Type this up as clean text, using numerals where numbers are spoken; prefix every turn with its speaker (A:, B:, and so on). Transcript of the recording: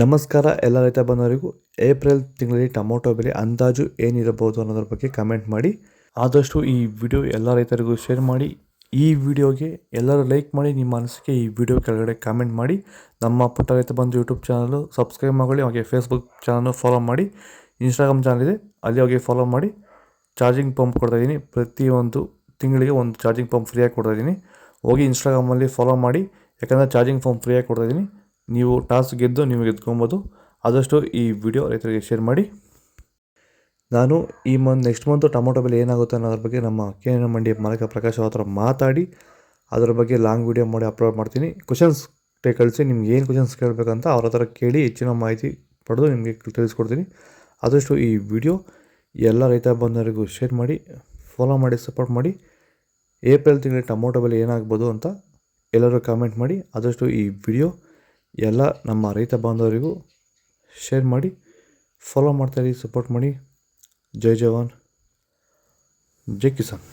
A: ನಮಸ್ಕಾರ ಎಲ್ಲ ರೈತ ಬಂಧುವರಿಗೂ. ಏಪ್ರಿಲ್ ತಿಂಗಳಲ್ಲಿ ಟೊಮೊಟೊ ಬೆಲೆ ಅಂದಾಜು ಏನಿರಬಹುದು ಅನ್ನೋದ್ರ ಬಗ್ಗೆ ಕಮೆಂಟ್ ಮಾಡಿ. ಆದಷ್ಟು ಈ ವಿಡಿಯೋ ಎಲ್ಲ ರೈತರಿಗೂ ಶೇರ್ ಮಾಡಿ. ಈ ವಿಡಿಯೋಗೆ ಎಲ್ಲರೂ ಲೈಕ್ ಮಾಡಿ. ನಿಮ್ಮ ಅನಿಸಿಕೆ ಈ ವಿಡಿಯೋ ಕೆಳಗಡೆ ಕಾಮೆಂಟ್ ಮಾಡಿ. ನಮ್ಮ ಪುಟ್ಟ ರೈತ ಬಂಧು ಯೂಟ್ಯೂಬ್ ಚಾನಲು ಸಬ್ಸ್ಕ್ರೈಬ್ ಮಾಡಿ. ಹಾಗೆ ಫೇಸ್ಬುಕ್ ಚಾನಲ್ ಫಾಲೋ ಮಾಡಿ. ಇನ್ಸ್ಟಾಗ್ರಾಮ್ ಚಾನಲ್ ಇದೆ, ಅಲ್ಲಿ ಹೋಗಿ ಫಾಲೋ ಮಾಡಿ. ಚಾರ್ಜಿಂಗ್ ಪಂಪ್ ಕೊಡ್ತಾಯಿದ್ದೀನಿ, ಪ್ರತಿಯೊಂದು ತಿಂಗಳಿಗೆ ಒಂದು ಚಾರ್ಜಿಂಗ್ ಪಂಪ್ ಫ್ರೀಯಾಗಿ ಕೊಡ್ತಾಯಿದ್ದೀನಿ. ಹೋಗಿ ಇನ್ಸ್ಟಾಗ್ರಾಮಲ್ಲಿ ಫಾಲೋ ಮಾಡಿ, ಯಾಕಂದರೆ ಚಾರ್ಜಿಂಗ್ ಪಂಪ್ ಫ್ರೀಯಾಗಿ ಕೊಡ್ತಾಯಿದ್ದೀನಿ. ನೀವು ಟಾಸ್ ಗೆದ್ದು ನೀವು ಗೆದ್ಕೊಬೋದು. ಆದಷ್ಟು ಈ ವಿಡಿಯೋ ರೈತರಿಗೆ ಶೇರ್ ಮಾಡಿ. ನಾನು ಈ ನೆಕ್ಸ್ಟ್ ಮಂತು ಟೊಮೊಟೊ ಬೆಲೆ ಏನಾಗುತ್ತೆ ಅನ್ನೋದ್ರ ಬಗ್ಗೆ ನಮ್ಮ ಕೆ.ಎನ್. ಮಂಡಿ ಮಾಲೀಕ ಪ್ರಕಾಶ್ ಅವ್ರ ಹತ್ರ ಮಾತಾಡಿ ಅದರ ಬಗ್ಗೆ ಲಾಂಗ್ ವಿಡಿಯೋ ಮಾಡಿ ಅಪ್ಲೋಡ್ ಮಾಡ್ತೀನಿ. ಕ್ವಶನ್ಸ್ ಕಳಿಸಿ, ನಿಮ್ಗೆ ಏನು ಕ್ವಶನ್ಸ್ ಕೇಳಬೇಕಂತ ಅವ್ರ ಹತ್ರ ಕೇಳಿ ಹೆಚ್ಚಿನ ಮಾಹಿತಿ ಪಡೆದು ನಿಮಗೆ ತಿಳಿಸ್ಕೊಡ್ತೀನಿ. ಆದಷ್ಟು ಈ ವಿಡಿಯೋ ಎಲ್ಲ ರೈತ ಬಂಧುವರಿಗೂ ಶೇರ್ ಮಾಡಿ, ಫಾಲೋ ಮಾಡಿ, ಸಪೋರ್ಟ್ ಮಾಡಿ. ಏಪ್ರಿಲ್ ತಿಂಗಳಲ್ಲಿ ಟೊಮೊಟೊ ಬೆಲೆ ಏನಾಗ್ಬೋದು ಅಂತ ಎಲ್ಲರೂ ಕಾಮೆಂಟ್ ಮಾಡಿ. ಆದಷ್ಟು ಈ ವಿಡಿಯೋ ಎಲ್ಲ ನಮ್ಮ ರೈತ ಬಾಂಧವರಿಗೂ ಶೇರ್ ಮಾಡಿ, ಫಾಲೋ ಮಾಡ್ತಾಯಿರಿ, ಸಪೋರ್ಟ್ ಮಾಡಿ. ಜೈ ಜವಾನ್, ಜೈ ಕಿಸಾನ್.